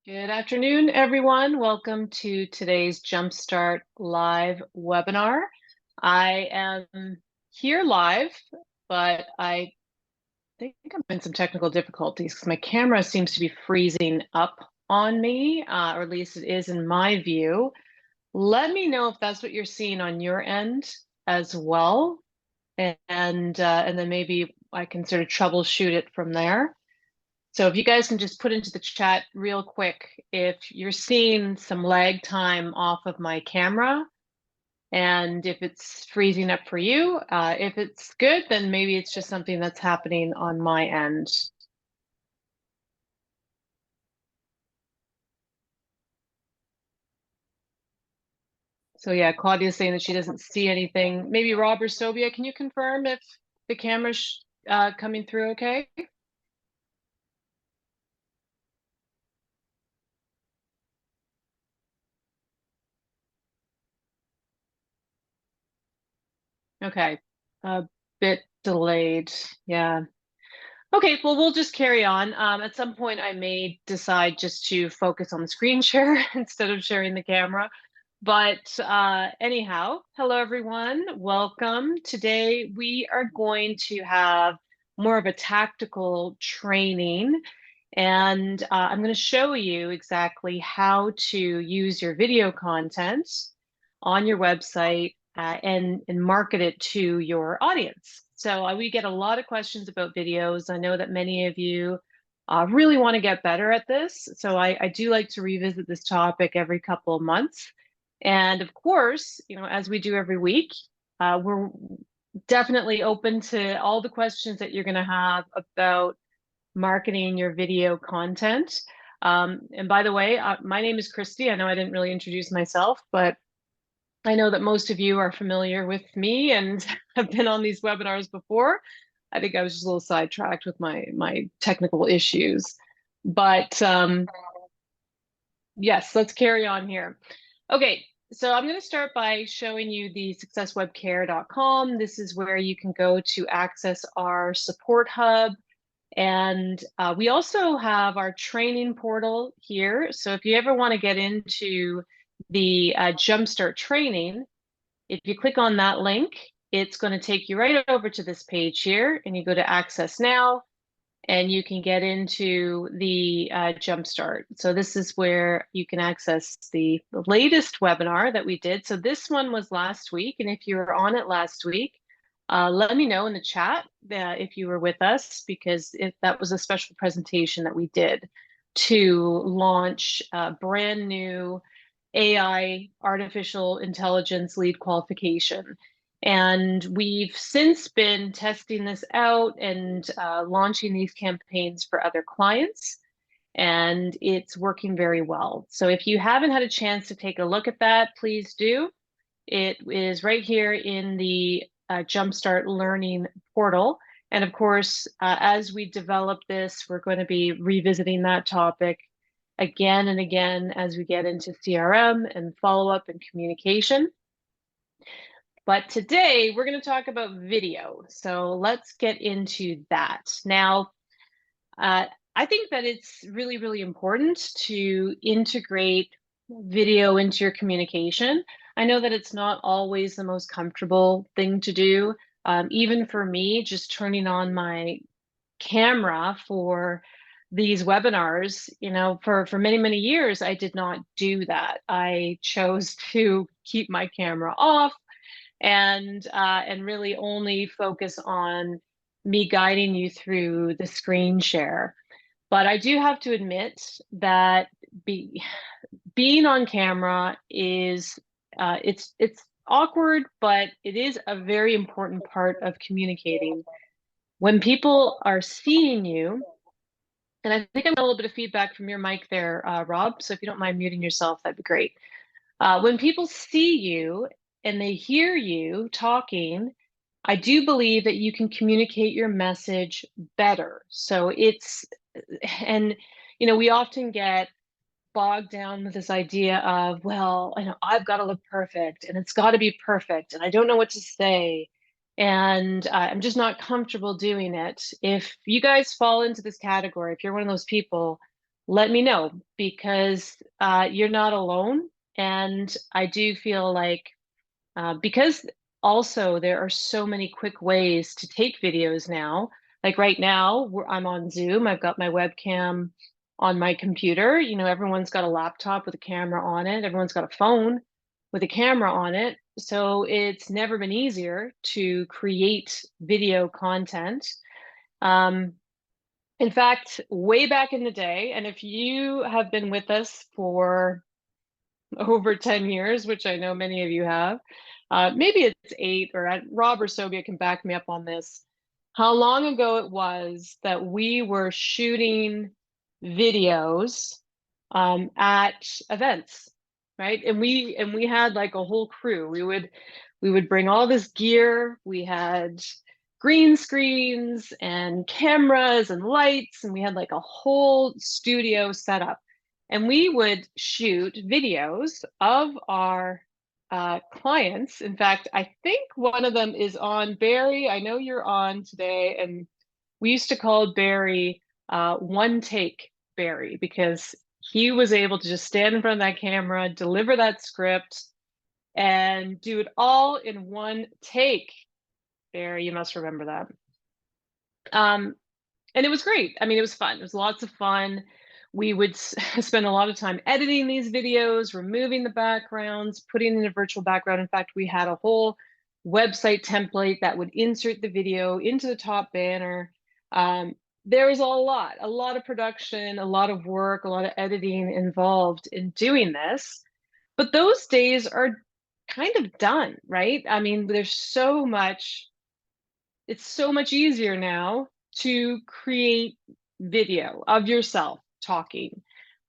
Good afternoon, everyone. Welcome to today's Jumpstart live webinar. I am here live, but I think I'm having some technical difficulties because my camera seems to be freezing up on me, or at least it is in my view. Let me know if that's what you're seeing on your end as well, and then maybe I can sort of troubleshoot it from there. So if you guys can just put into the chat real quick if you're seeing some lag time off of my camera and if it's freezing up for you. If it's good, then maybe it's just something that's happening on my end. So yeah, Claudia's saying that she doesn't see anything. Maybe Rob or Sobia, can you confirm if the camera's coming through okay? Okay, a bit delayed. Yeah. Okay, well, we'll just carry on. At some point, I may decide just to focus on the screen share instead of sharing the camera. But anyhow, hello, everyone. Welcome. Today, we are going to have more of a tactical training. And I'm going to show you exactly how to use your video content on your website and market it to your audience. So we get a lot of questions about videos. I know that many of you really want to get better at this. So I do like to revisit this topic every couple of months. And of course, as we do every week, we're definitely open to all the questions that you're going to have about marketing your video content. And by the way, my name is Christy. I know I didn't really introduce myself, but I know that most of you are familiar with me and have been on these webinars before. I think I was just a little sidetracked with my technical issues. But yes, let's carry on here. Okay, so I'm going to start by showing you the successwebcare.com. This is where you can go to access our support hub. And we also have our training portal here. So if you ever want to get into the Jumpstart training, if you click on that link, it's going to take you right over to this page here, and you go to Access Now, and you can get into the Jumpstart. So this is where you can access the latest webinar that we did. So this one was last week, and if you were on it last week, let me know in the chat if you were with us, because that was a special presentation that we did to launch a brand new AI, artificial intelligence lead qualification. And we've since been testing this out and launching these campaigns for other clients, and it's working very well. So if you haven't had a chance to take a look at that, please do. It is right here in the Jumpstart Learning portal. And of course, as we develop this, we're going to be revisiting that topic again and again as we get into CRM and follow-up and communication. But today we're going to talk about video. So let's get into that. Now, I think that it's really, really important to integrate video into your communication. I know that it's not always the most comfortable thing to do. Even for me, just turning on my camera for these webinars, for many, many years, I did not do that. I chose to keep my camera off and really only focus on me guiding you through the screen share. But I do have to admit that being on camera is it's awkward, but it is a very important part of communicating. When people are seeing you, and I think I'm getting a little bit of feedback from your mic there, Rob. So if you don't mind muting yourself, that'd be great. When people see you and they hear you talking, I do believe that you can communicate your message better. So and we often get bogged down with this idea of, well, I've got to look perfect and it's got to be perfect and I don't know what to say. And I'm just not comfortable doing it. If you guys fall into this category, if you're one of those people, let me know, because you're not alone. And I do feel like because also there are so many quick ways to take videos now. Like right now, I'm on Zoom. I've got my webcam on my computer. You know, everyone's got a laptop with a camera on it. Everyone's got a phone with a camera on it. So it's never been easier to create video content. Um, in fact, way back in the day, and if you have been with us for over 10 years, which I know many of you have. Maybe it's 8, or Rob or Sobia can back me up on this. How long ago it was that we were shooting videos at events, right? And we had like a whole crew. We would bring all this gear. We had green screens and cameras and lights, and we had like a whole studio set up, and we would shoot videos of our clients. In fact, I think one of them is on. Barry, I know you're on today, and we used to call Barry one take Barry, because he was able to just stand in front of that camera, deliver that script, and do it all in one take. Barry, you must remember that. Um, and it was great. I mean, it was fun. It was lots of fun. We would spend a lot of time editing these videos, removing the backgrounds, putting in a virtual background. In fact, we had a whole website template that would insert the video into the top banner. There was a lot of production, a lot of work, a lot of editing involved in doing this. But those days are kind of done, right? I mean, it's so much easier now to create video of yourself talking.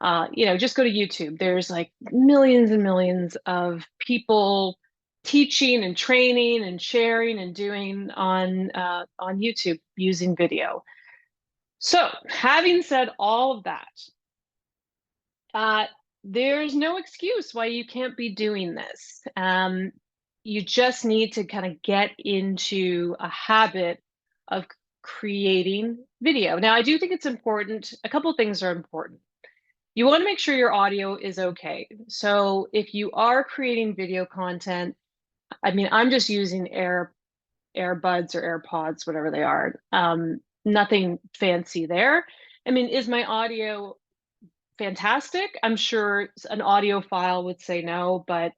Just go to YouTube. There's like millions and millions of people teaching and training and sharing and doing on YouTube using video. So, having said all of that, uh, there's no excuse why you can't be doing this. You just need to kind of get into a habit of creating video. Now, I do think it's important. A couple of things are important. You want to make sure your audio is okay. So if you are creating video content, I mean, I'm just using AirBuds or AirPods, whatever they are. Nothing fancy there. I mean, is my audio fantastic? I'm sure an audiophile would say no, but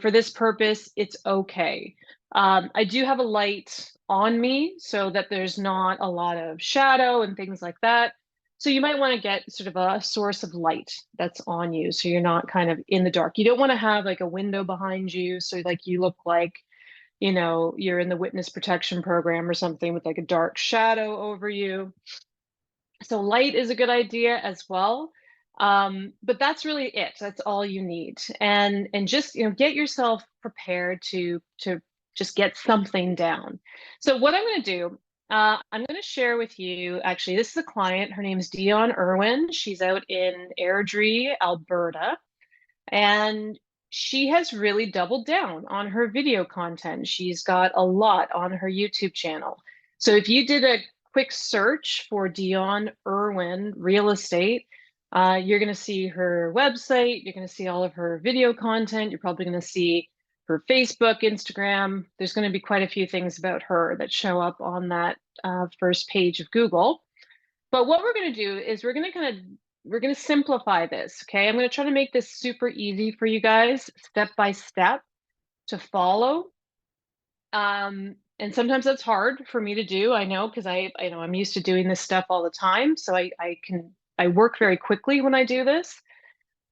for this purpose, it's okay. I do have a light on me so that there's not a lot of shadow and things like that. So you might want to get sort of a source of light that's on you, so you're not kind of in the dark. You don't want to have like a window behind you, so like you look like, you're in the witness protection program or something with like a dark shadow over you. So light is a good idea as well. But that's really it. That's all you need. And just, get yourself prepared to just get something down. So what I'm going to do, I'm going to share with you, actually, this is a client. Her name is Dion Irwin. She's out in Airdrie, Alberta. And she has really doubled down on her video content. She's got a lot on her YouTube channel. So if you did a quick search for Dion Irwin real estate, you're going to see her website. You're going to see all of her video content. You're probably going to see her Facebook, Instagram. There's going to be quite a few things about her that show up on that first page of Google. But what we're going to do is we're going to simplify this, okay? I'm going to try to make this super easy for you guys, step by step, to follow. And sometimes that's hard for me to do. I know, because I know I'm used to doing this stuff all the time. So I work very quickly when I do this.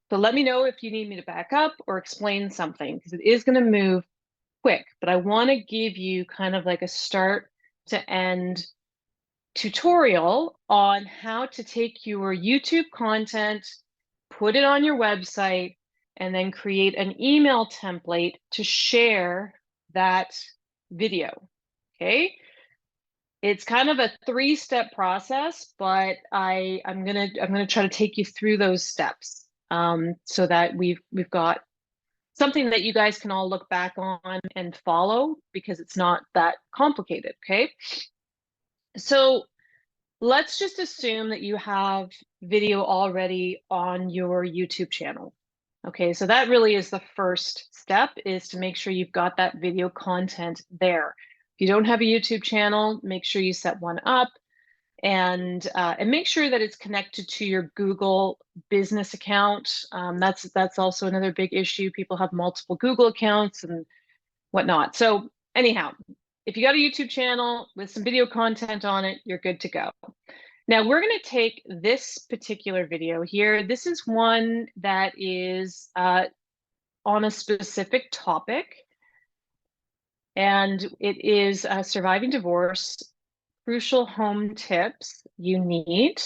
So let me know if you need me to back up or explain something, because it is going to move quick. But I want to give you kind of like a start to end tutorial on how to take your YouTube content, put it on your website, and then create an email template to share that video. Okay. It's kind of a 3-step process, but I'm gonna try to take you through those steps, so that we've got something that you guys can all look back on and follow, because it's not that complicated. Okay. So let's just assume that you have video already on your YouTube channel. Okay, so that really is the first step, is to make sure you've got that video content there. If you don't have a YouTube channel, make sure you set one up, and make sure that it's connected to your Google business account. That's also another big issue. People have multiple Google accounts and whatnot. So anyhow, if you got a YouTube channel with some video content on it, you're good to go. Now we're going to take this particular video here. This is one that is on a specific topic, and it is surviving divorce, crucial home tips you need.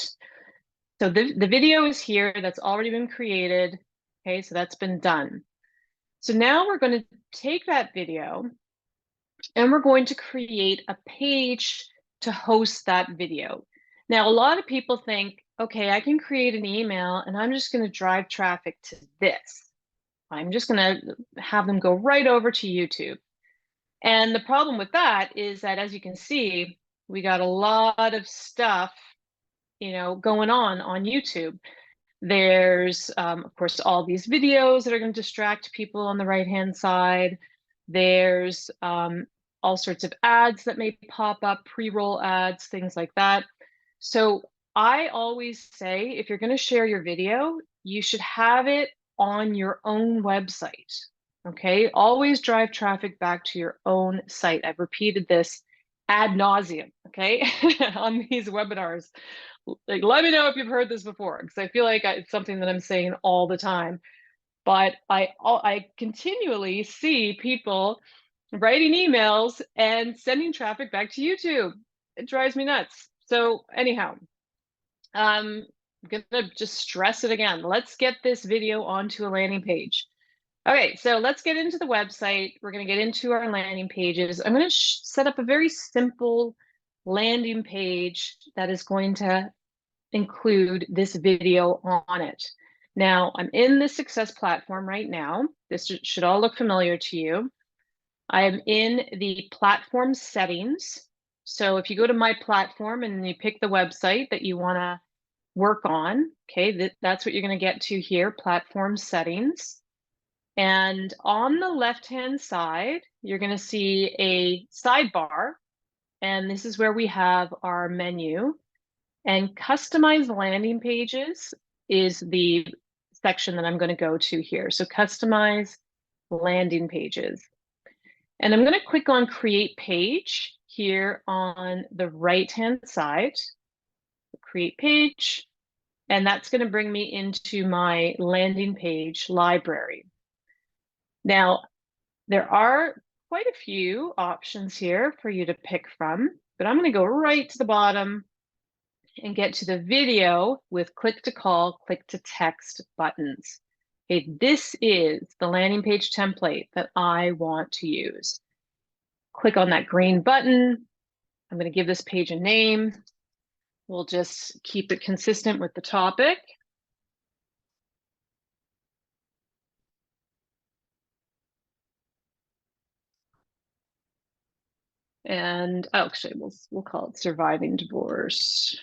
So the video is here, that's already been created. Okay, so that's been done. So now we're going to take that video and we're going to create a page to host that video. Now, a lot of people think, okay, I can create an email and I'm just going to drive traffic to this. I'm just going to have them go right over to YouTube. And the problem with that is that, as you can see, we got a lot of stuff, going on YouTube. There's, of course, all these videos that are going to distract people on the right-hand side. There's all sorts of ads that may pop up, pre-roll ads, things like that. So I always say, if you're going to share your video, you should have it on your own website. Okay, always drive traffic back to your own site. I've repeated this ad nauseum, okay, on these webinars. Like, let me know if you've heard this before, because I feel like it's something that I'm saying all the time. But I continually see people writing emails and sending traffic back to YouTube. It drives me nuts. So anyhow, I'm gonna just stress it again. Let's get this video onto a landing page. Okay, so let's get into the website. We're going to get into our landing pages. I'm going to set up a very simple landing page that is going to include this video on it. Now, I'm in the Success platform right now. This should all look familiar to you. I am in the platform settings. So if you go to my platform and you pick the website that you want to work on, okay, that's what you're going to get to here, platform settings. And on the left-hand side, you're going to see a sidebar, and this is where we have our menu. And customize landing pages is the section that I'm going to go to here. So customize landing pages. And I'm going to click on create page here on the right-hand side. Create page, and that's going to bring me into my landing page library. Now, there are quite a few options here for you to pick from, but I'm going to go right to the bottom and get to the video with click to call, click to text buttons. Okay, this is the landing page template that I want to use. Click on that green button. I'm going to give this page a name. We'll just keep it consistent with the topic. And actually, we'll call it surviving divorce.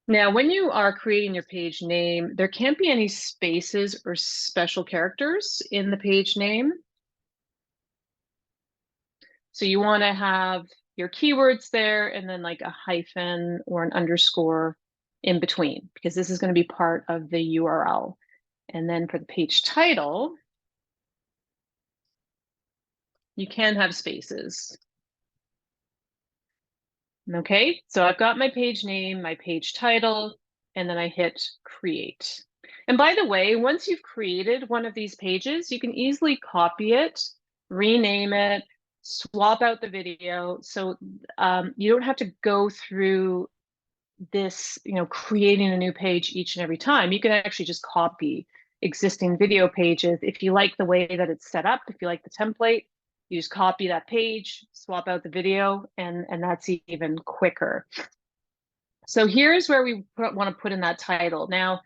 Now, when you are creating your page name, there can't be any spaces or special characters in the page name. So you want to have your keywords there and then like a hyphen or an underscore in between, because this is going to be part of the URL. And then for the page title, you can have spaces. Okay, so I've got my page name, my page title, and then I hit create. And by the way, once you've created one of these pages, you can easily copy it, rename it, swap out the video. So you don't have to go through this, creating a new page each and every time. You can actually just copy existing video pages. If you like the way that it's set up, if you like the template, you just copy that page, swap out the video, and that's even quicker. So here's where we want to put in that title. Now,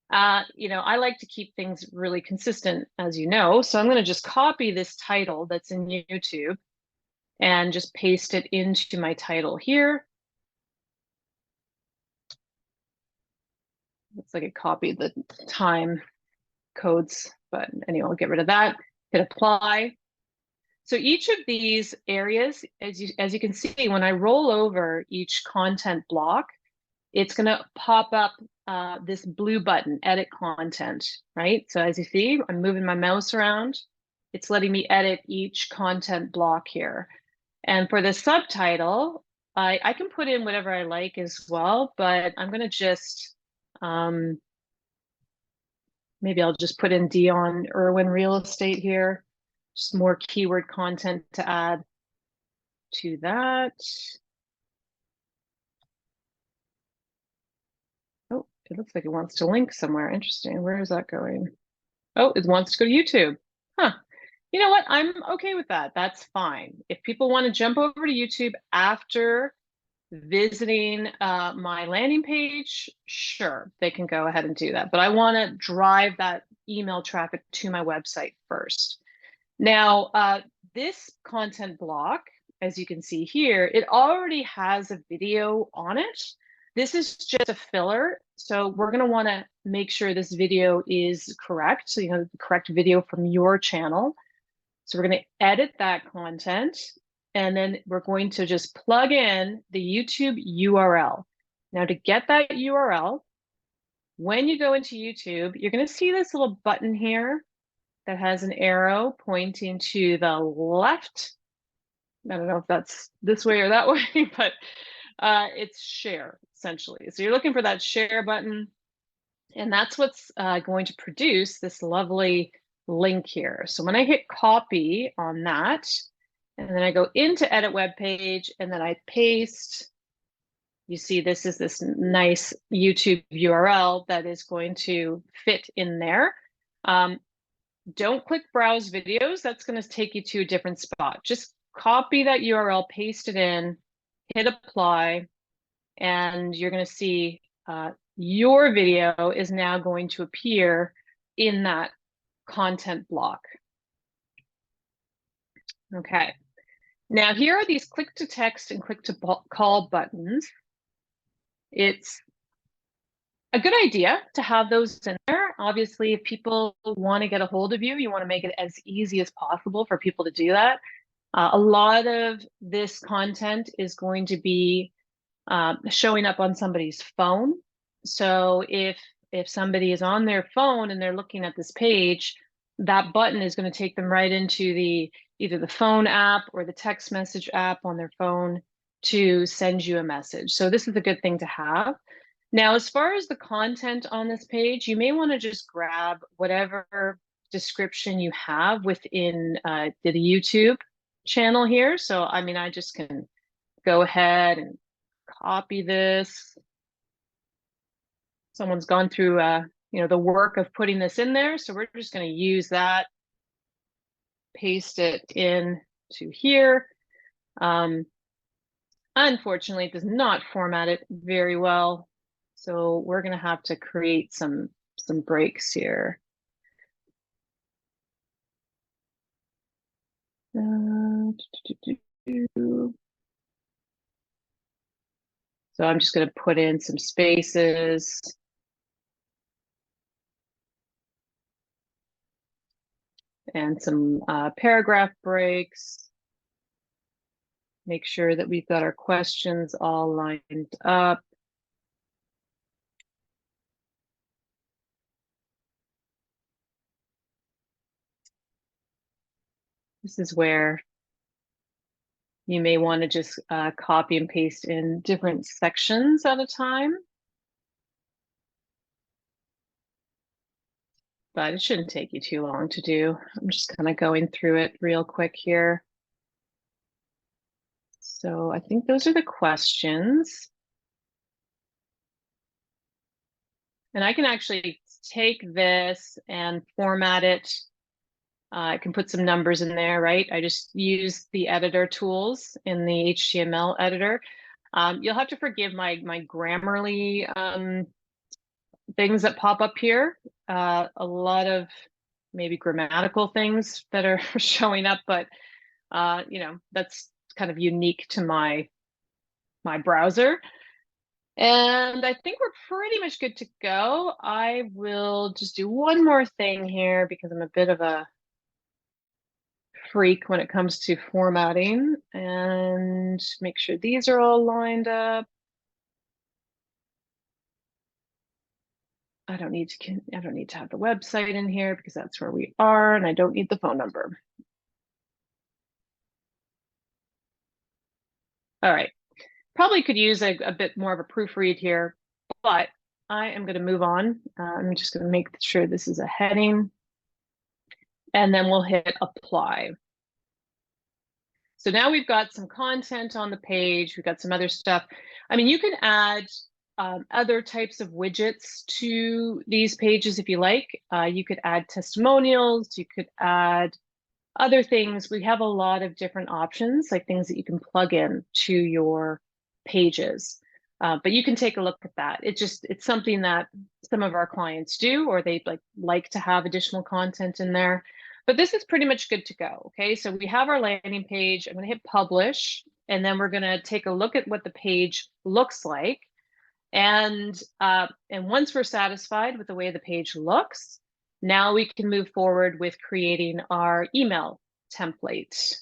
I like to keep things really consistent, as you know, so I'm going to just copy this title that's in YouTube, and just paste it into my title here. Looks like it copied the time codes, but anyway, I'll get rid of that. Hit apply. So each of these areas, as you can see, when I roll over each content block, it's going to pop up this blue button, edit content, right? So as you see, I'm moving my mouse around. It's letting me edit each content block here. And for the subtitle, I can put in whatever I like as well, but I'm going to just, maybe I'll just put in Dion Irwin real estate here. Just more keyword content to add to that. Oh, it looks like it wants to link somewhere. Interesting. Where is that going? Oh, it wants to go to YouTube. Huh. You know what? I'm okay with that. That's fine. If people want to jump over to YouTube after visiting my landing page, sure, they can go ahead and do that. But I want to drive that email traffic to my website first. Now, this content block, as you can see here, it already has a video on it. This is just a filler. So we're going to want to make sure this video is correct. So you have the correct video from your channel. So we're going to edit that content, and then we're going to just plug in the YouTube URL. Now to get that URL, when you go into YouTube, you're going to see this little button here that has an arrow pointing to the left. I don't know if that's this way or that way, but it's share, essentially. So you're looking for that share button, and that's what's going to produce this lovely link here. So when I hit copy on that, and then I go into edit web page, and then I paste, you see this is this nice YouTube URL that is going to fit in there. Don't click browse videos. That's going to take you to a different spot. Just copy that URL, paste it in, hit apply, and you're going to see your video is now going to appear in that content block. Okay. Now here are these click to text and click to call buttons. It's a good idea to have those in there. Obviously, if people want to get a hold of you, you want to make it as easy as possible for people to do that. A lot of this content is going to be showing up on somebody's phone. So if somebody is on their phone and they're looking at this page, that button is going to take them right into either the phone app or the text message app on their phone to send you a message. So this is a good thing to have. Now, as far as the content on this page, you may want to just grab whatever description you have within the YouTube channel here. So, I mean, I just can go ahead and copy this. Someone's gone through, the work of putting this in there. So we're just going to use that, paste it in to here. Unfortunately, it does not format it very well. So we're going to have to create some breaks here. So I'm just going to put in some spaces. And some paragraph breaks. Make sure that we've got our questions all lined up. This is where you may want to just copy and paste in different sections at a time. But it shouldn't take you too long to do. I'm just kind of going through it real quick here. So I think those are the questions. And I can actually take this and format it. I can put some numbers in there, right? I just use the editor tools in the HTML editor. You'll have to forgive my Grammarly things that pop up here. A lot of maybe grammatical things that are showing up, but that's kind of unique to my browser. And I think we're pretty much good to go. I will just do one more thing here because I'm a bit of a freak when it comes to formatting, and make sure these are all lined up. I don't need to have the website in here because that's where we are, and I don't need the phone number. All right. Probably could use a bit more of a proofread here, but I am going to move on. I'm just going to make sure this is a heading, and then we'll hit apply. So now we've got some content on the page. We've got some other stuff. I mean, you can add other types of widgets to these pages if you like. You could add testimonials. You could add other things. We have a lot of different options, like things that you can plug in to your pages. But you can take a look at that. It's something that some of our clients do, or they like to have additional content in there. But this is pretty much good to go. Okay, so we have our landing page. I'm going to hit publish, and then we're going to take a look at what the page looks like. And once we're satisfied with the way the page looks, now we can move forward with creating our email template.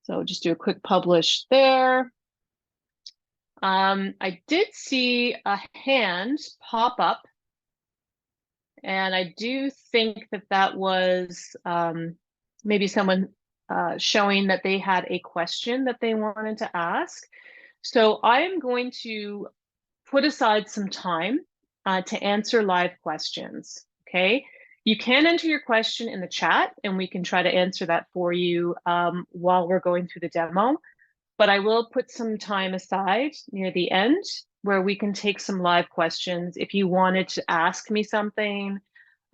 So just do a quick publish there. I did see a hand pop up, and I do think that was maybe someone showing that they had a question that they wanted to ask. So I am going to put aside some time to answer live questions, okay? You can enter your question in the chat, and we can try to answer that for you while we're going through the demo. But I will put some time aside near the end where we can take some live questions. If you wanted to ask me something,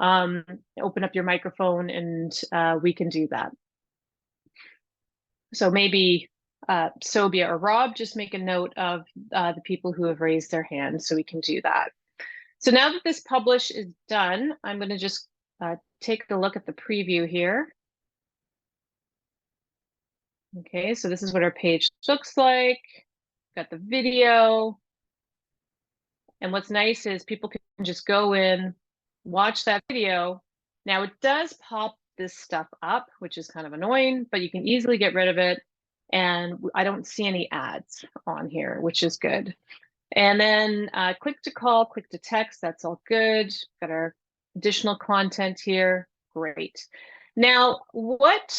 open up your microphone and we can do that. So maybe Sobia or Rob, just make a note of the people who have raised their hands so we can do that. So now that this publish is done, I'm going to just take a look at the preview here. Okay, so this is what our page looks like. Got the video. And what's nice is people can just go in, watch that video. Now it does pop this stuff up, which is kind of annoying, but you can easily get rid of it. And I don't see any ads on here, which is good. And then click to call, click to text, that's all good. Got our additional content here, great. Now, what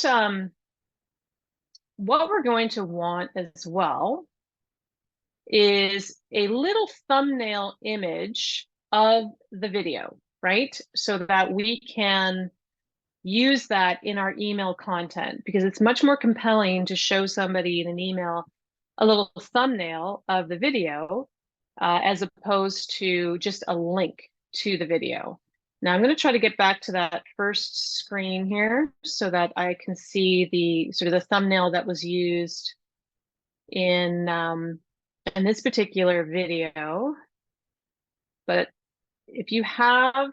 we're going to want as well is a little thumbnail image of the video, right? So that we can use that in our email content, because it's much more compelling to show somebody in an email a little thumbnail of the video as opposed to just a link to the video. Now I'm going to try to get back to that first screen here so that I can see the sort of the thumbnail that was used in this particular video. But if you have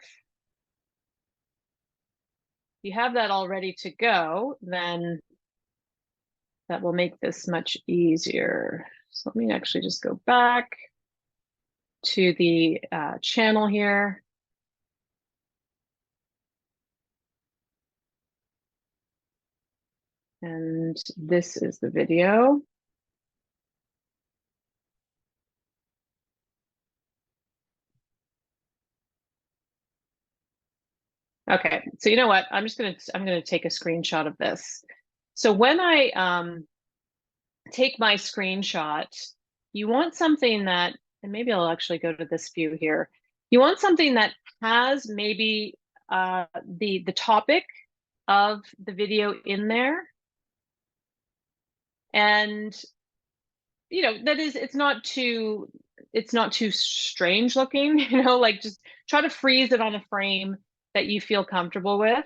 that all ready to go, then that will make this much easier. So let me actually just go back to the channel here. And this is the video. Okay, so you know what? I'm gonna take a screenshot of this. So when I take my screenshot, you want something that, and maybe I'll actually go to this view here. You want something that has maybe the topic of the video in there, and you know that is it's not too strange looking. You know, like just try to freeze it on a frame that you feel comfortable with.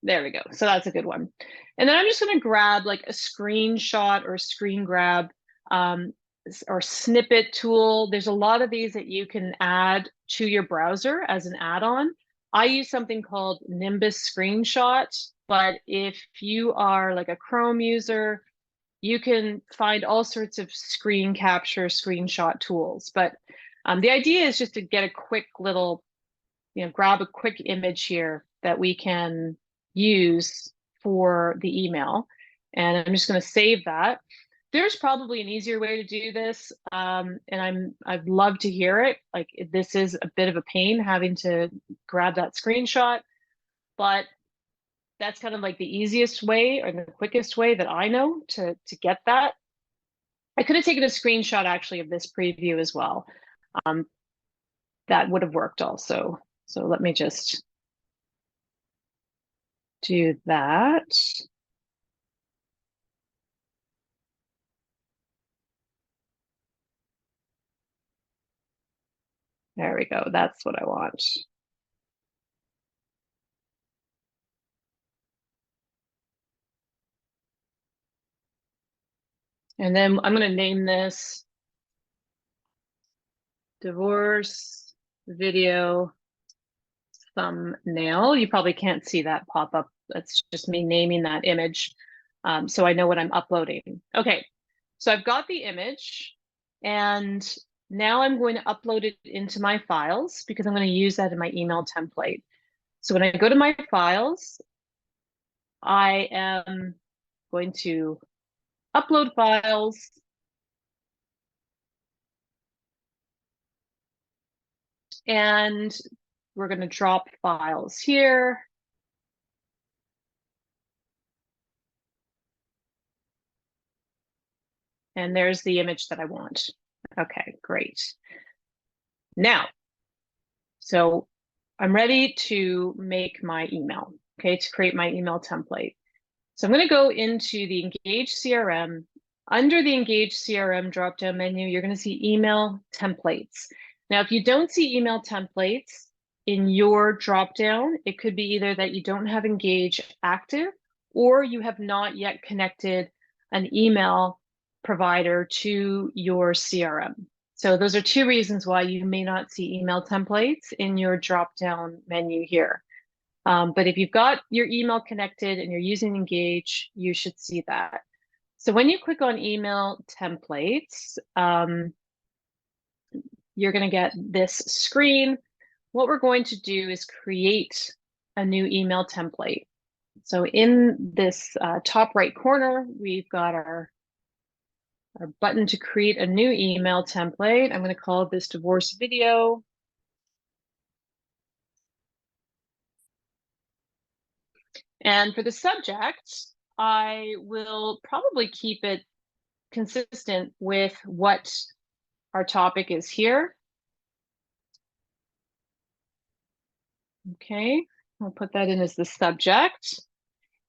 There we go. So that's a good one. And then I'm just going to grab like a screenshot or a screen grab or snippet tool. There's a lot of these that you can add to your browser as an add-on. I use something called Nimbus Screenshot. But if you are like a Chrome user, you can find all sorts of screen capture, screenshot tools. But the idea is just to get a quick little, grab a quick image here that we can use for the email. And I'm just going to save that. There's probably an easier way to do this, and I'd love to hear it. Like, this is a bit of a pain having to grab that screenshot, but that's kind of like the easiest way or the quickest way that I know to get that. I could have taken a screenshot actually of this preview as well. That would have worked also. So let me just do that. There we go. That's what I want. And then I'm going to name this divorce video thumbnail. You probably can't see that pop up. That's just me naming that image. So I know what I'm uploading. Okay, so I've got the image, and now I'm going to upload it into my files because I'm going to use that in my email template. So when I go to my files, I am going to upload files. And we're going to drop files here. And there's the image that I want. Okay, great. Now, so I'm ready to make my email, okay, to create my email template. So I'm going to go into the Engage CRM. Under the Engage CRM drop-down menu, you're going to see email templates. Now, if you don't see email templates in your drop-down, it could be either that you don't have Engage active or you have not yet connected an email provider to your CRM. So those are two reasons why you may not see email templates in your drop-down menu here. But if you've got your email connected and you're using Engage, you should see that. So when you click on email templates, you're going to get this screen. What we're going to do is create a new email template. So in this top right corner, we've got our button to create a new email template. I'm going to call this divorce video. And for the subject, I will probably keep it consistent with what our topic is here. Okay, I'll put that in as the subject.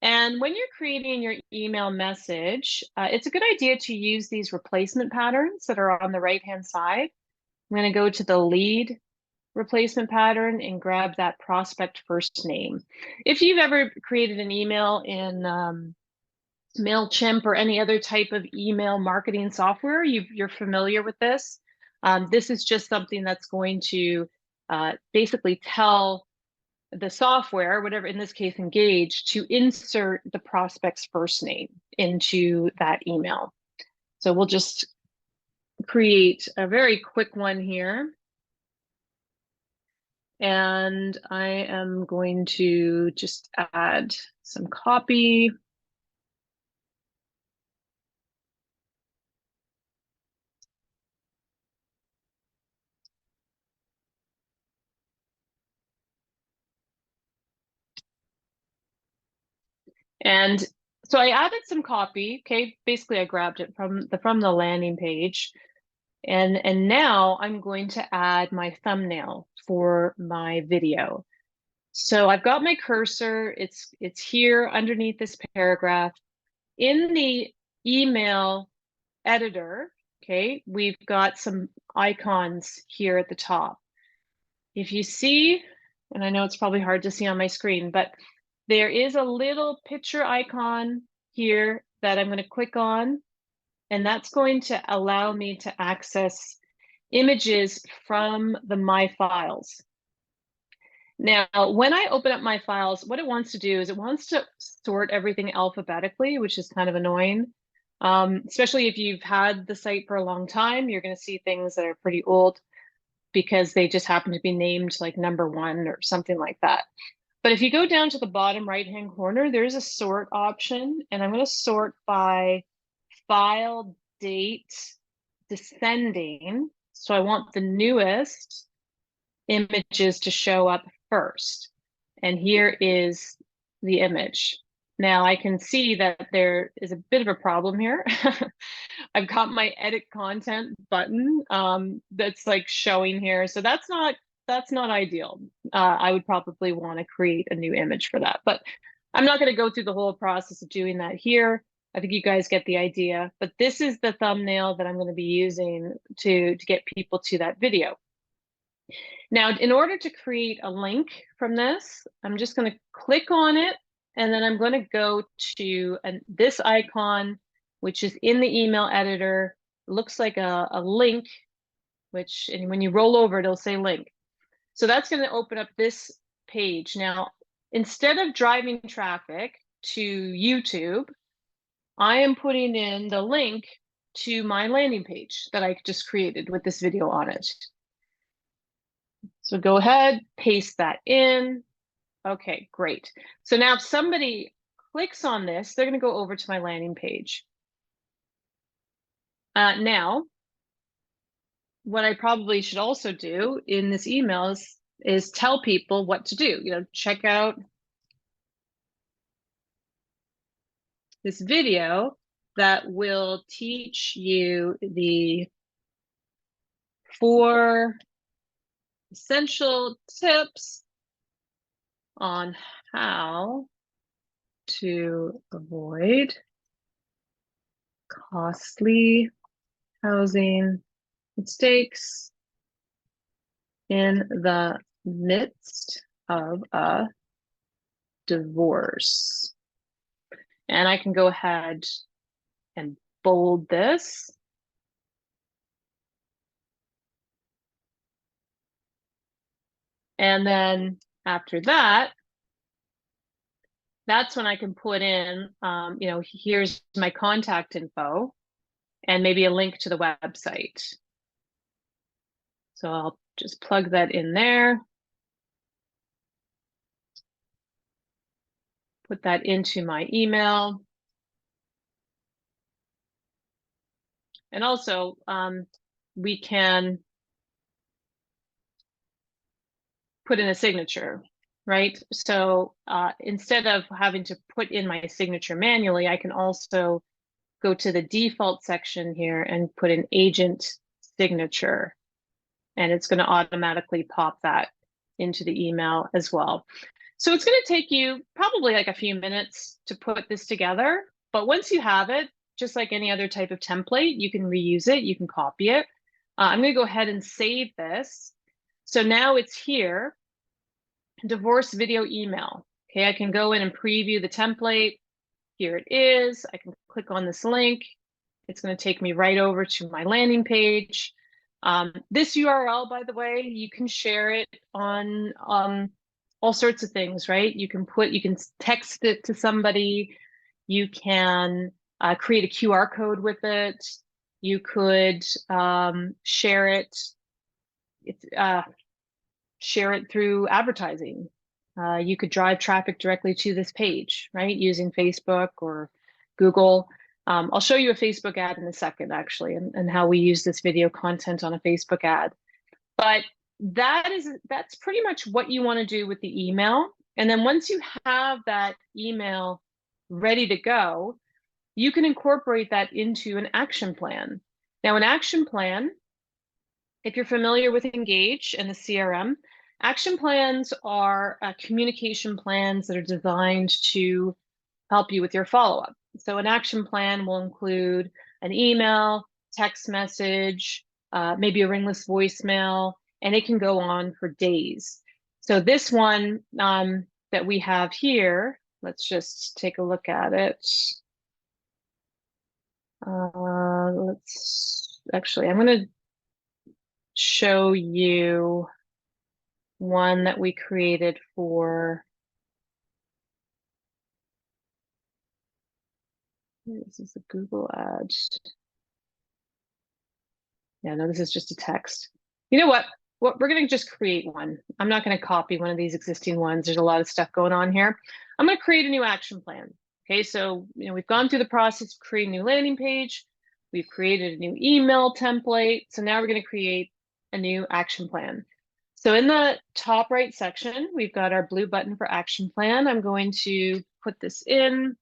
And when you're creating your email message, it's a good idea to use these replacement patterns that are on the right-hand side. I'm going to go to the lead replacement pattern and grab that prospect first name. If you've ever created an email in MailChimp or any other type of email marketing software, you're familiar with this. This is just something that's going to basically tell the software, whatever, in this case, Engage, to insert the prospect's first name into that email. So we'll just create a very quick one here. And I am going to just add some copy. And so I added some copy. Okay, basically I grabbed it from the landing page. And now I'm going to add my thumbnail for my video. So I've got my cursor, it's here underneath this paragraph. In the email editor, okay, we've got some icons here at the top. If you see, and I know it's probably hard to see on my screen, but there is a little picture icon here that I'm going to click on, and that's going to allow me to access images from the My Files. Now, when I open up my files, what it wants to do is it wants to sort everything alphabetically, which is kind of annoying. Especially if you've had the site for a long time, you're going to see things that are pretty old because they just happen to be named like #1 or something like that. But if you go down to the bottom right-hand corner, there's a sort option, and I'm going to sort by file date descending. So I want the newest images to show up first. And here is the image. Now I can see that there is a bit of a problem here. I've got my edit content button that's like showing here. So that's not ideal. I would probably want to create a new image for that, but I'm not going to go through the whole process of doing that here. I think you guys get the idea, but this is the thumbnail that I'm going to be using to get people to that video. Now, in order to create a link from this, I'm just going to click on it, and then I'm going to go to this icon, which is in the email editor. It looks like a link, and when you roll over, it'll say link. So that's going to open up this page. Now, instead of driving traffic to YouTube, I am putting in the link to my landing page that I just created with this video on it. So go ahead, paste that in. Okay, great. So now if somebody clicks on this, they're going to go over to my landing page. Now, what I probably should also do in this email is tell people what to do. You know, check out this video that will teach you the 4 essential tips on how to avoid costly housing mistakes in the midst of a divorce. And I can go ahead and bold this. And then after that, that's when I can put in, you know, here's my contact info and maybe a link to the website. So I'll just plug that in there. Put that into my email. And also, we can put in a signature, right? So instead of having to put in my signature manually, I can also go to the default section here and put an agent signature. And it's going to automatically pop that into the email as well. So it's going to take you probably like a few minutes to put this together. But once you have it, just like any other type of template, you can reuse it, you can copy it. I'm going to go ahead and save this. So now it's here, divorce video email. Okay, I can go in and preview the template. Here it is. I can click on this link. It's going to take me right over to my landing page. This URL, by the way, you can share it on all sorts of things, right? You can text it to somebody. You can create a QR code with it. You could share it. Share it through advertising. You could drive traffic directly to this page, right? Using Facebook or Google. I'll show you a Facebook ad in a second, actually, and how we use this video content on a Facebook ad. But that's pretty much what you want to do with the email. And then once you have that email ready to go, you can incorporate that into an action plan. Now, an action plan, if you're familiar with Engage and the CRM, action plans are communication plans that are designed to help you with your follow-up. So an action plan will include an email, text message, maybe a ringless voicemail, and it can go on for days. So this one that we have here, let's just take a look at it. I'm going to show you one that we created for, this is a Google ad. Yeah, no, this is just a text. You know what? We're going to just create one. I'm not going to copy one of these existing ones. There's a lot of stuff going on here. I'm going to create a new action plan. Okay, so we've gone through the process of creating a new landing page. We've created a new email template. So now we're going to create a new action plan. So in the top right section, we've got our blue button for action plan. I'm going to put this in.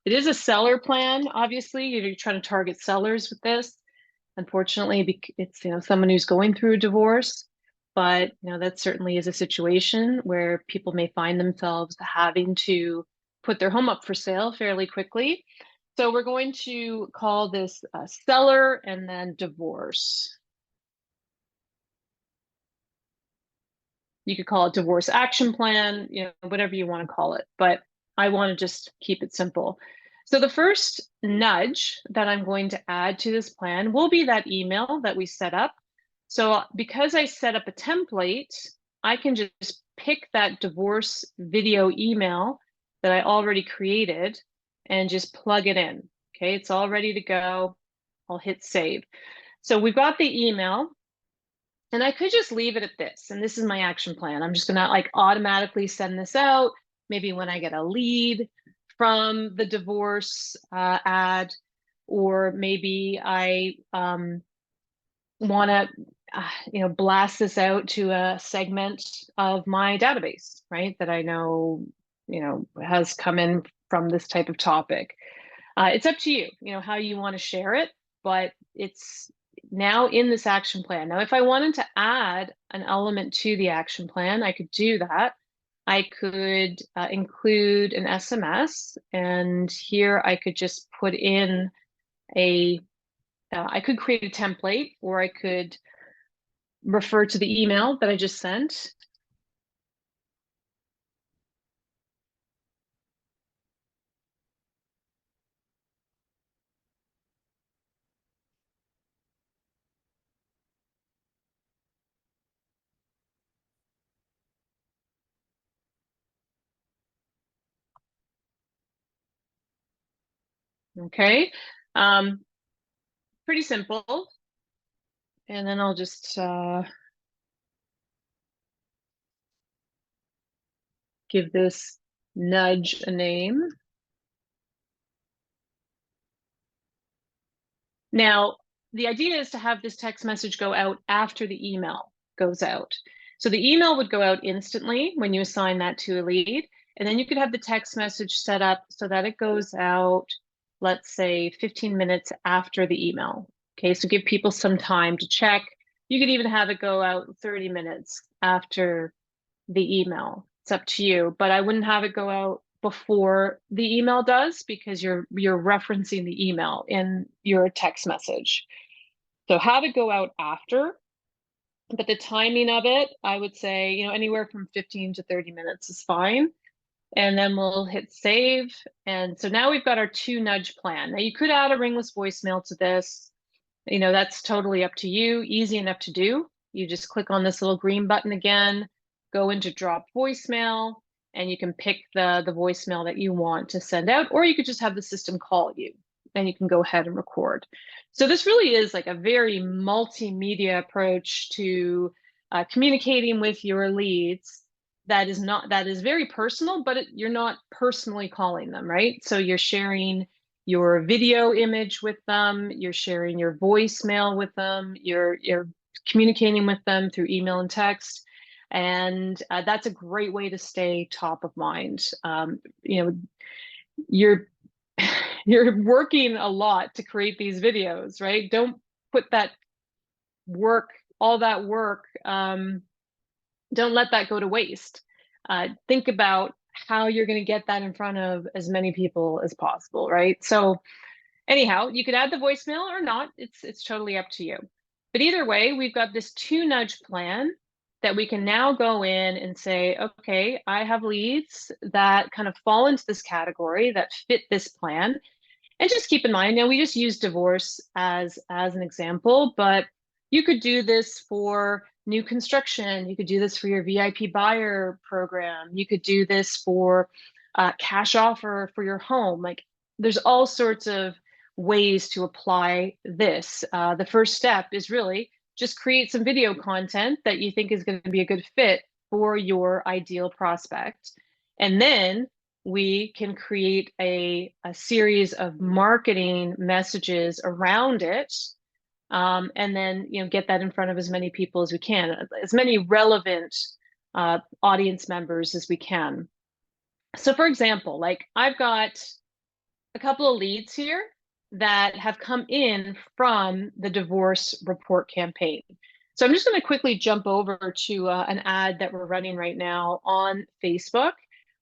It is a seller plan, obviously. You're trying to target sellers with this. Unfortunately, it's someone who's going through a divorce, but that certainly is a situation where people may find themselves having to put their home up for sale fairly quickly. So we're going to call this seller and then divorce. You could call it divorce action plan, whatever you want to call it, but I want to just keep it simple. So the first nudge that I'm going to add to this plan will be that email that we set up. So because I set up a template, I can just pick that divorce video email that I already created and just plug it in. Okay, it's all ready to go. I'll hit save. So we've got the email. And I could just leave it at this. And this is my action plan. I'm just going to like automatically send this out. Maybe when I get a lead from the divorce ad, or maybe I want to, blast this out to a segment of my database, right? That I know, has come in from this type of topic. It's up to you, how you want to share it, but it's now in this action plan. Now, if I wanted to add an element to the action plan, I could do that. I could include an SMS, and here I could just put in I could create a template, or I could refer to the email that I just sent. Okay, pretty simple. And then I'll just give this nudge a name. Now, the idea is to have this text message go out after the email goes out. So the email would go out instantly when you assign that to a lead, and then you could have the text message set up so that it goes out, let's say 15 minutes after the email. Okay, so give people some time to check. You could even have it go out 30 minutes after the email. It's up to you, but I wouldn't have it go out before the email does, because you're referencing the email in your text message. So have it go out after, but the timing of it, I would say, anywhere from 15 to 30 minutes is fine. And then we'll hit save. And so now we've got our 2 nudge plan. Now you could add a ringless voicemail to this. That's totally up to you. Easy enough to do. You just click on this little green button again, go into drop voicemail, and you can pick the voicemail that you want to send out, or you could just have the system call you and you can go ahead and record. So this really is like a very multimedia approach to communicating with your leads that is very personal, but you're not personally calling them, right? So you're sharing your video image with them, you're sharing your voicemail with them, you're communicating with them through email and text. And that's a great way to stay top of mind. You're you're working a lot to create these videos, right? Don't put that work, all that work, don't let that go to waste. Think about how you're going to get that in front of as many people as possible, right? So anyhow, you could add the voicemail or not. It's totally up to you. But either way, we've got this 2 nudge plan that we can now go in and say, okay, I have leads that kind of fall into this category that fit this plan. And just keep in mind, now we just use divorce as an example, but you could do this for new construction. You could do this for your VIP buyer program. You could do this for cash offer for your home. Like there's all sorts of ways to apply this. The first step is really just create some video content that you think is going to be a good fit for your ideal prospect. And then we can create a series of marketing messages around it. And then, get that in front of as many people as we can, as many relevant audience members as we can. So for example, like I've got a couple of leads here that have come in from the divorce report campaign. So I'm just going to quickly jump over to an ad that we're running right now on Facebook.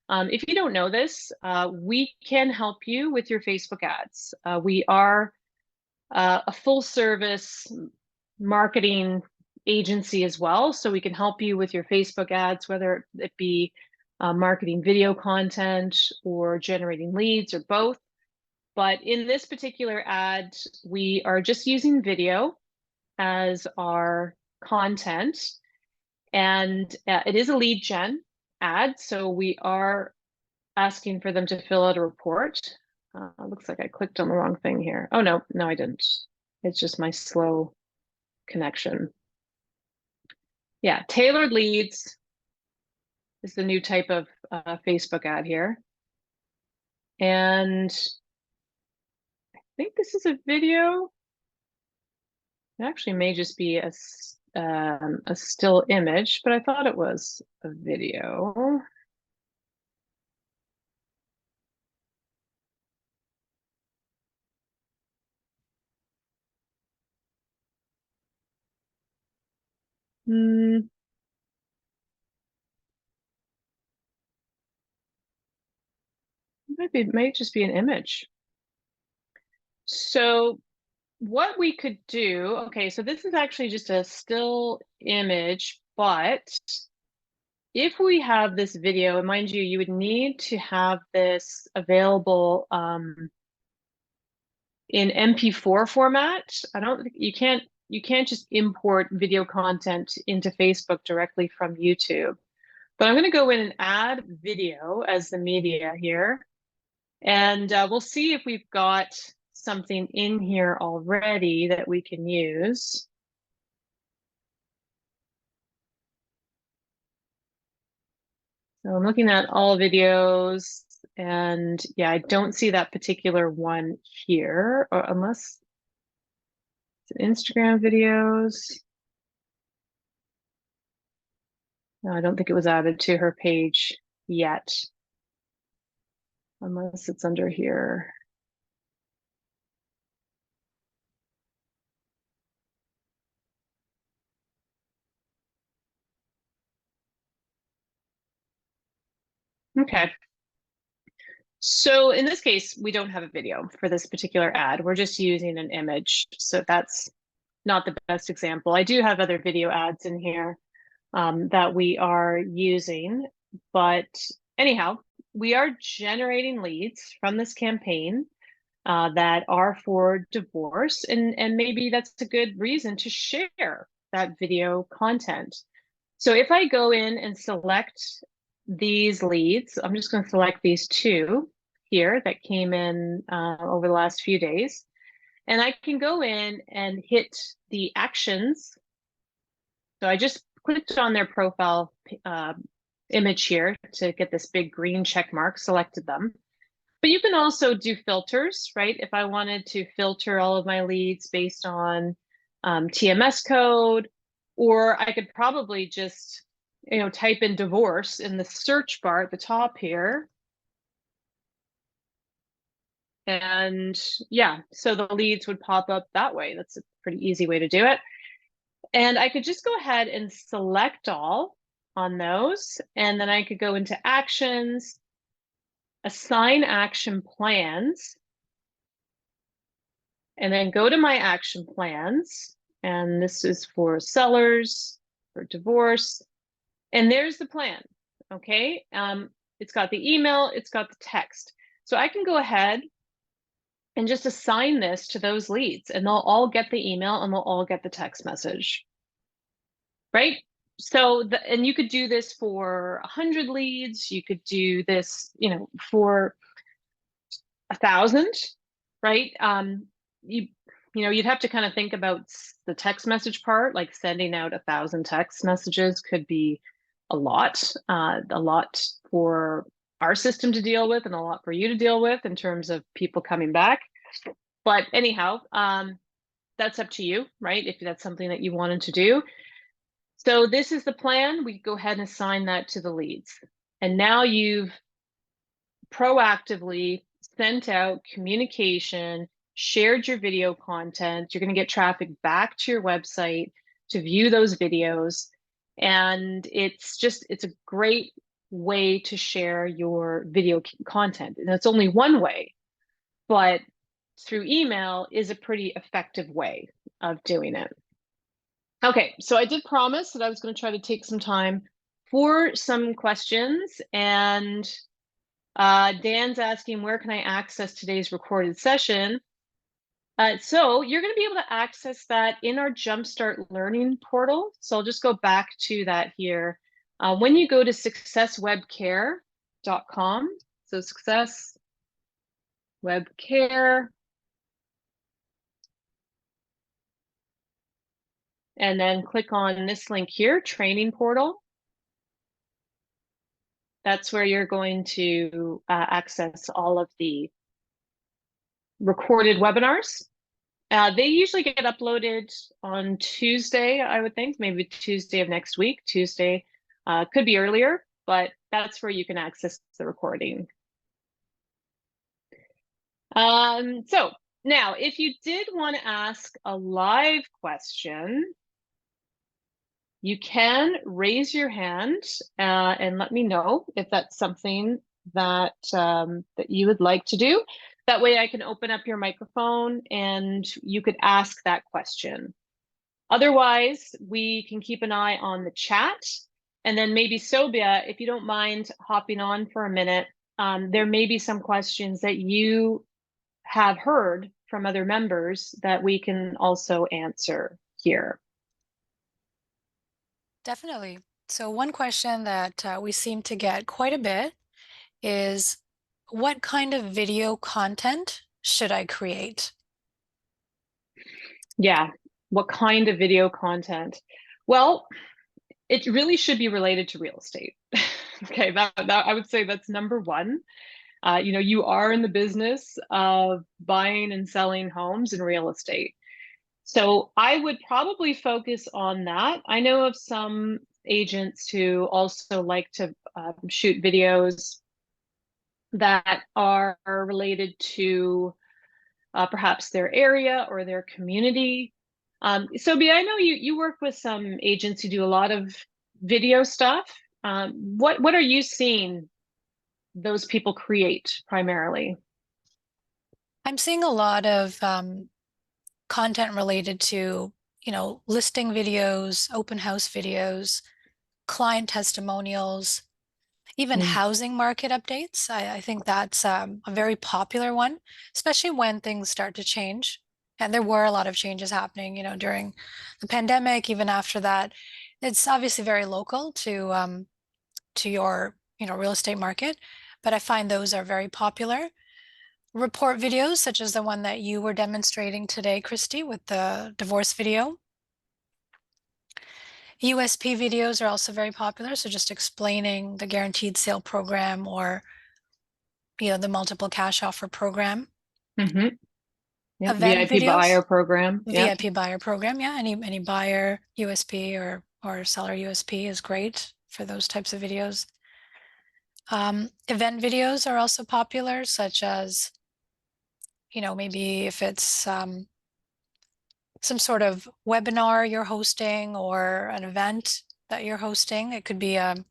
If you don't know this, we can help you with your Facebook ads. We are a full service marketing agency as well. So we can help you with your Facebook ads, whether it be marketing video content or generating leads or both. But in this particular ad, we are just using video as our content. And it is a lead gen ad. So we are asking for them to fill out a report. Looks like I clicked on the wrong thing here. Oh, no, I didn't. It's just my slow connection. Yeah, tailored leads is the new type of Facebook ad here. And I think this is a video. It actually may just be a still image, but I thought it was a video. It might just be an image. So what we could do, okay, so this is actually just a still image, but if we have this video, and mind you, you would need to have this available in MP4 format. You can't just import video content into Facebook directly from YouTube. But I'm going to go in and add video as the media here. And we'll see if we've got something in here already that we can use. So I'm looking at all videos, and yeah, I don't see that particular one here, or unless it's Instagram videos. No, I don't think it was added to her page yet, unless it's under here. Okay. So in this case, we don't have a video for this particular ad. We're just using an image. So that's not the best example. I do have other video ads in here that we are using. But anyhow, we are generating leads from this campaign that are for divorce. And maybe that's a good reason to share that video content. So if I go in and select these leads, I'm just going to select these two here that came in over the last few days. And I can go in and hit the actions. So I just clicked on their profile image here to get this big green check mark, selected them. But you can also do filters, right? If I wanted to filter all of my leads based on TMS code, or I could probably just, type in divorce in the search bar at the top here. And yeah, so the leads would pop up that way. That's a pretty easy way to do it. And I could just go ahead and select all on those. And then I could go into actions, assign action plans, and then go to my action plans. And this is for sellers, for divorce. And there's the plan, okay? It's got the email, it's got the text. So I can go ahead and just assign this to those leads, and they'll all get the email and they'll all get the text message. right? So, and you could do this for 100 leads. You could do this, for 1,000, right? You, you'd have to kind of think about the text message part, like sending out 1,000 text messages could be a lot for our system to deal with and a lot for you to deal with in terms of people coming back. But anyhow, that's up to you, right? If that's something that you wanted to do. So this is the plan. We go ahead and assign that to the leads. And now you've proactively sent out communication, shared your video content. You're going to get traffic back to your website to view those videos. And it's a great way to share your video content. And it's only one way, but through email is a pretty effective way of doing it. Okay, so I did promise that I was going to try to take some time for some questions, and Dan's asking, where can I access today's recorded session? So you're going to be able to access that in our Jumpstart learning portal. So I'll just go back to that here. When you go to successwebcare.com, so Success Web Care, and then click on this link here, Training Portal. That's where you're going to access all of the recorded webinars. They usually get uploaded on Tuesday, I would think, maybe Tuesday of next week. Tuesday could be earlier, but that's where you can access the recording. So now, if you did want to ask a live question, you can raise your hand and let me know if that's something that that you would like to do. That way I can open up your microphone and you could ask that question. Otherwise, we can keep an eye on the chat. And then maybe Sobia, if you don't mind hopping on for a minute, there may be some questions that you have heard from other members that we can also answer here. Definitely. So one question that we seem to get quite a bit is, what kind of video content should I create? Yeah, what kind of video content? Well, it really should be related to real estate. Okay, that I would say that's number one. You are in the business of buying and selling homes and real estate. So I would probably focus on that. I know of some agents who also like to shoot videos that are related to perhaps their area or their community. Sobi, I know you work with some agents who do a lot of video stuff. What are you seeing those people create primarily? I'm seeing a lot of content related to, listing videos, open house videos, client testimonials, even housing market updates. I think that's a very popular one, especially when things start to change. And there were a lot of changes happening, during the pandemic, even after that. It's obviously very local to your, real estate market, but I find those are very popular. Report videos, such as the one that you were demonstrating today, Christy, with the divorce video. USP videos are also very popular, so just explaining the guaranteed sale program or the multiple cash offer program. Mm-hmm. Yep. Event VIP videos, buyer program. Yep. VIP buyer program. Yeah, any buyer USP or seller USP is great for those types of videos. Event videos are also popular, such as, maybe if it's some sort of webinar you're hosting or an event that you're hosting. It could be a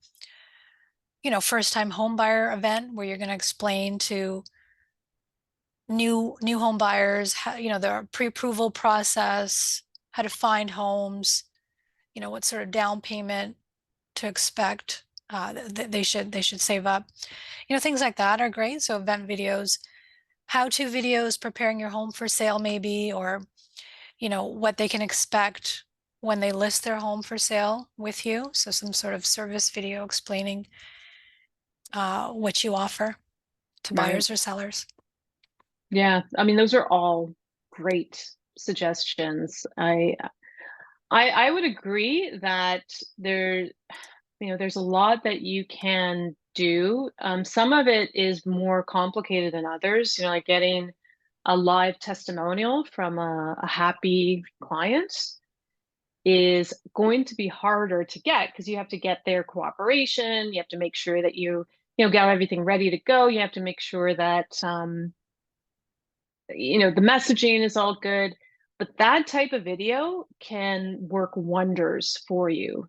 first-time home buyer event where you're going to explain to new home buyers how, the pre-approval process, how to find homes, what sort of down payment to expect. They should save up. Things like that are great. So event videos, how-to videos, preparing your home for sale maybe, or what they can expect when they list their home for sale with you. So some sort of service video explaining what you offer to Right. buyers or sellers. Yeah. I mean, those are all great suggestions. I would agree that there, there's a lot that you can do. Some of it is more complicated than others, like getting a live testimonial from a happy client is going to be harder to get because you have to get their cooperation. You have to make sure that you got everything ready to go. You have to make sure that the messaging is all good. But that type of video can work wonders for you.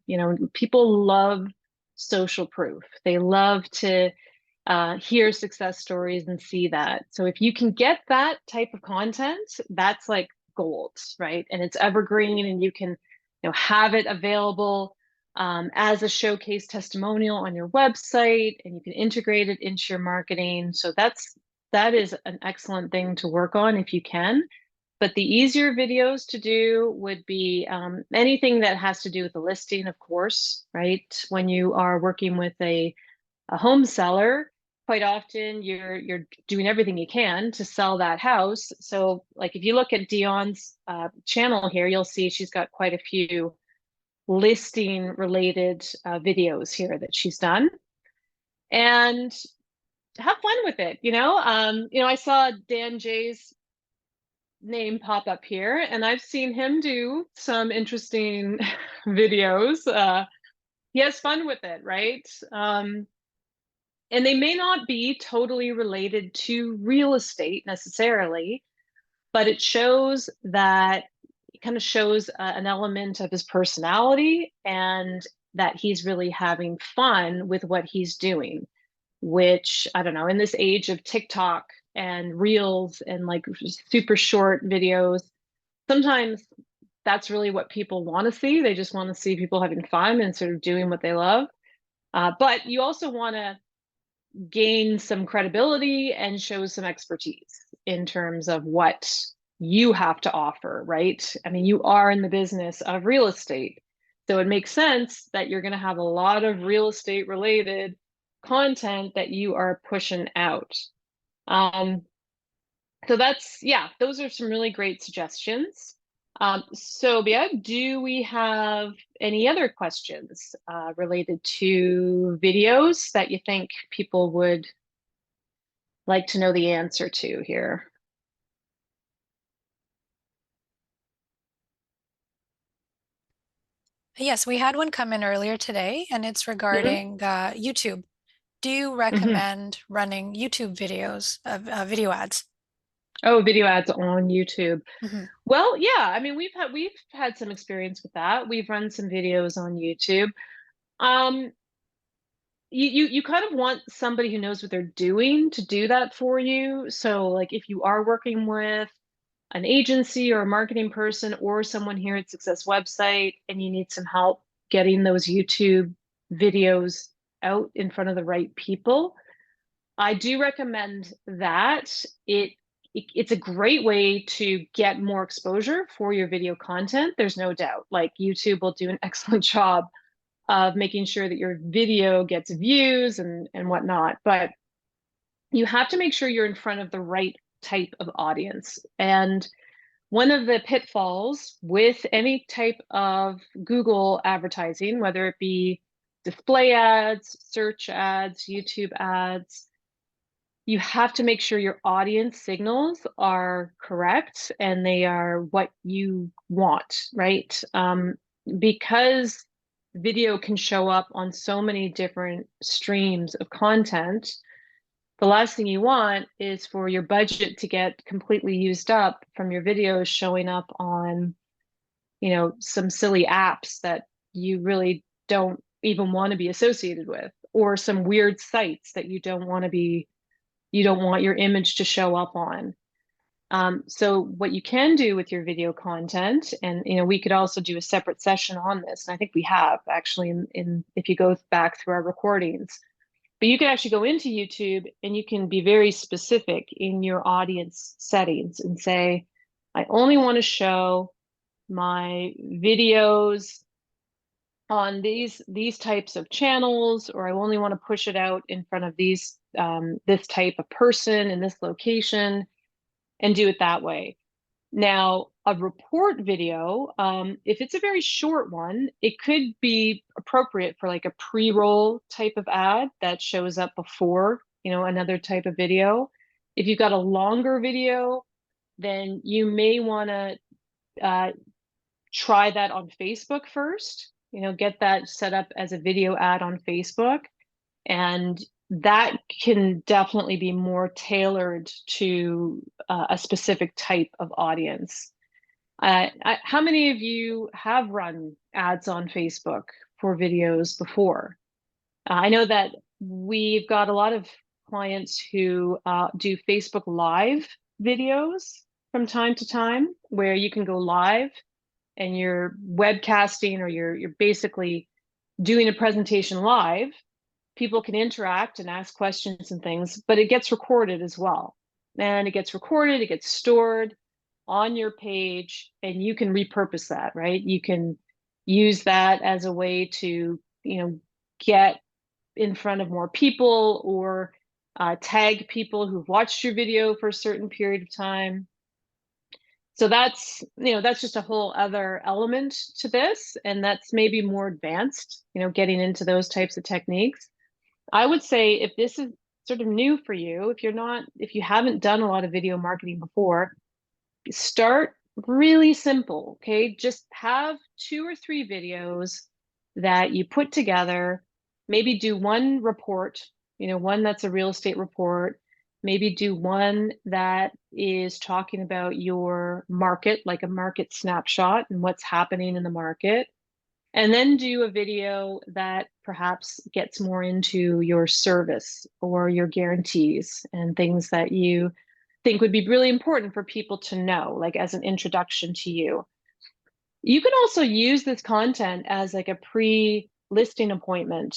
People love social proof. They love to hear success stories and see that. So if you can get that type of content, that's like gold, right? And it's evergreen, and you can, have it available as a showcase testimonial on your website, and you can integrate it into your marketing. So that is an excellent thing to work on if you can. But the easier videos to do would be anything that has to do with the listing, of course, right? When you are working with a home seller, quite often you're doing everything you can to sell that house. So like if you look at Dion's channel here, you'll see she's got quite a few listing related videos here that she's done. And have fun with it. I saw Dan Jay's name pop up here, and I've seen him do some interesting videos. He has fun with it, right? And they may not be totally related to real estate necessarily, but it shows that it kind of shows an element of his personality, and that he's really having fun with what he's doing, which I don't know, in this age of TikTok and reels and like super short videos, sometimes that's really what people want to see. They just want to see people having fun and sort of doing what they love. But you also want to gain some credibility and show some expertise in terms of what you have to offer, right? I mean, you are in the business of real estate. So it makes sense that you're going to have a lot of real estate related content that you are pushing out. Um, so yeah, those are some really great suggestions. So Bia, do we have any other questions related to videos that you think people would like to know the answer to here? Yes, we had one come in earlier today, and it's Mhm. regarding YouTube. Do you Mhm. recommend running YouTube videos of video ads? Oh, video ads on YouTube. Mhm. Well, yeah, I mean, we've had some experience with that. We've run some videos on YouTube. Um, you kind of want somebody who knows what they're doing to do that for you. So, like, if you are working with an agency or a marketing person or someone here at Success Website and you need some help getting those YouTube videos out in front of the right people, I do recommend that. It's a great way to get more exposure for your video content. There's no doubt. Like YouTube will do an excellent job of making sure that your video gets views and whatnot. But you have to make sure you're in front of the right type of audience. And one of the pitfalls with any type of Google advertising, whether it be display ads, search ads, YouTube ads, you have to make sure your audience signals are correct and they are what you want, right? Because video can show up on so many different streams of content, the last thing you want is for your budget to get completely used up from your videos showing up on, some silly apps that you really don't even want to be associated with, or some weird sites that you don't want your image to show up on. So what you can do with your video content, and we could also do a separate session on this, and I think we have actually in if you go back through our recordings, but you can actually go into YouTube and you can be very specific in your audience settings and say, I only want to show my videos on these types of channels, or I only want to push it out in front of this type of person in this location, and do it that way. Now, a report video, if it's a very short one, it could be appropriate for like a pre-roll type of ad that shows up before, another type of video. If you've got a longer video, then you may want to try that on Facebook first, get that set up as a video ad on Facebook. And that can definitely be more tailored to a specific type of audience. How many of you have run ads on Facebook for videos before? I know that we've got a lot of clients who do Facebook Live videos from time to time, where you can go live and you're webcasting, or you're basically doing a presentation live. People can interact and ask questions and things, but it gets recorded as well. And it gets recorded, it gets stored on your page, and you can repurpose that, right? You can use that as a way to, get in front of more people, or tag people who've watched your video for a certain period of time. So that's just a whole other element to this, and that's maybe more advanced, getting into those types of techniques. I would say if this is sort of new for you, if you haven't done a lot of video marketing before, start really simple, okay? Just have 2 or 3 videos that you put together. Maybe do one report, one that's a real estate report. Maybe do one that is talking about your market, like a market snapshot and what's happening in the market. And then do a video that perhaps gets more into your service or your guarantees and things that you think would be really important for people to know, like as an introduction to you. You can also use this content as like a pre-listing appointment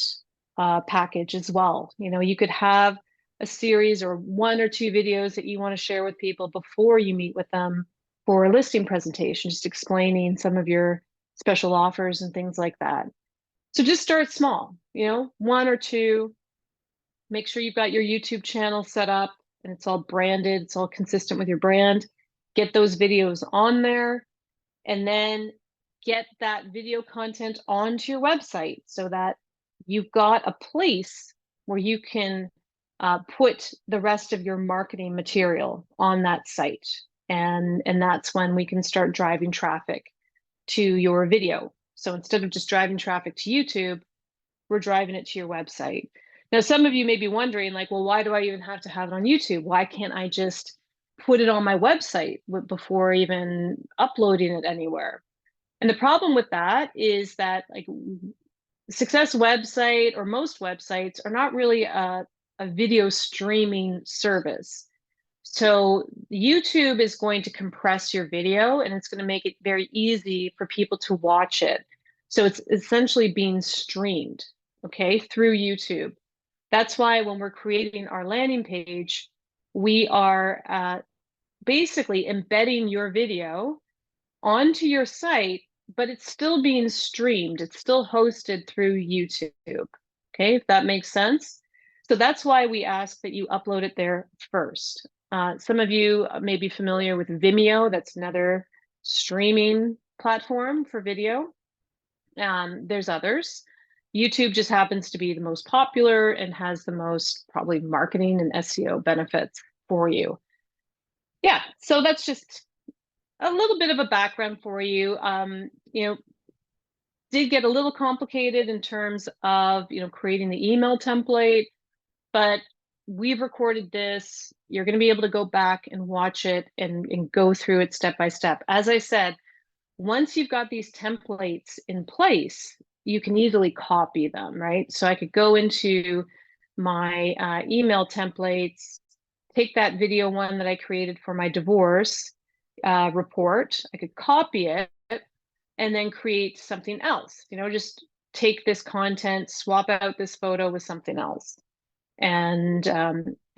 package as well. You could have a series or 1 or 2 videos that you want to share with people before you meet with them for a listing presentation, just explaining some of your special offers and things like that. So just start small, 1 or 2. Make sure you've got your YouTube channel set up and it's all branded, it's all consistent with your brand. Get those videos on there, and then get that video content onto your website so that you've got a place where you can put the rest of your marketing material on that site. And that's when we can start driving traffic to your video. So instead of just driving traffic to YouTube, we're driving it to your website. Now, some of you may be wondering, like, well, why do I even have to have it on YouTube? Why can't I just put it on my website before even uploading it anywhere? And the problem with that is that, like, Success website or most websites are not really a video streaming service. So YouTube is going to compress your video, and it's going to make it very easy for people to watch it. So it's essentially being streamed, okay, through YouTube. That's why when we're creating our landing page, we are basically embedding your video onto your site, but it's still being streamed. It's still hosted through YouTube. Okay, if that makes sense. So that's why we ask that you upload it there first. Some of you may be familiar with Vimeo. That's another streaming platform for video. There's others. YouTube just happens to be the most popular and has the most probably marketing and SEO benefits for you. Yeah, so that's just a little bit of a background for you. Did get a little complicated in terms of, creating the email template, but we've recorded this. You're going to be able to go back and watch it and go through it step by step. As I said, once you've got these templates in place, you can easily copy them, right? So I could go into my email templates, take that video one that I created for my divorce report. I could copy it and then create something else, just take this content, swap out this photo with something else, and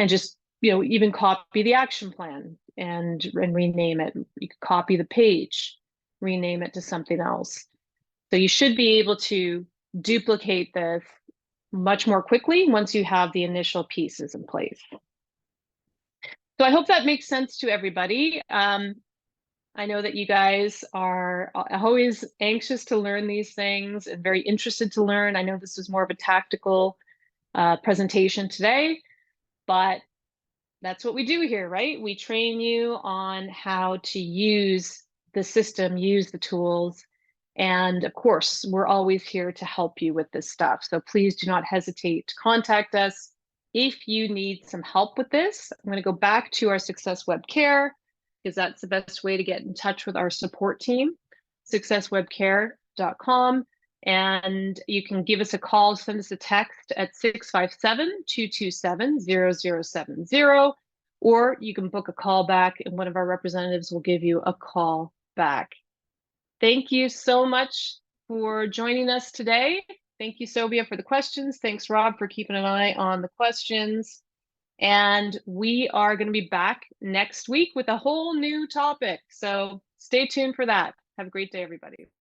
just, even copy the action plan and rename it. You could copy the page. rename it to something else. So you should be able to duplicate this much more quickly once you have the initial pieces in place. So I hope that makes sense to everybody. I know that you guys are always anxious to learn these things and very interested to learn. I know this was more of a tactical presentation today, but that's what we do here, right? We train you on how to use the system, use the tools. And of course, we're always here to help you with this stuff. So please do not hesitate to contact us if you need some help with this. I'm going to go back to our Success Web Care because that's the best way to get in touch with our support team, successwebcare.com. And you can give us a call, send us a text at 657-227-0070, or you can book a call back and one of our representatives will give you a call back. Thank you so much for joining us today. Thank you, Sobia, for the questions. Thanks, Rob, for keeping an eye on the questions. And we are going to be back next week with a whole new topic. So stay tuned for that. Have a great day, everybody.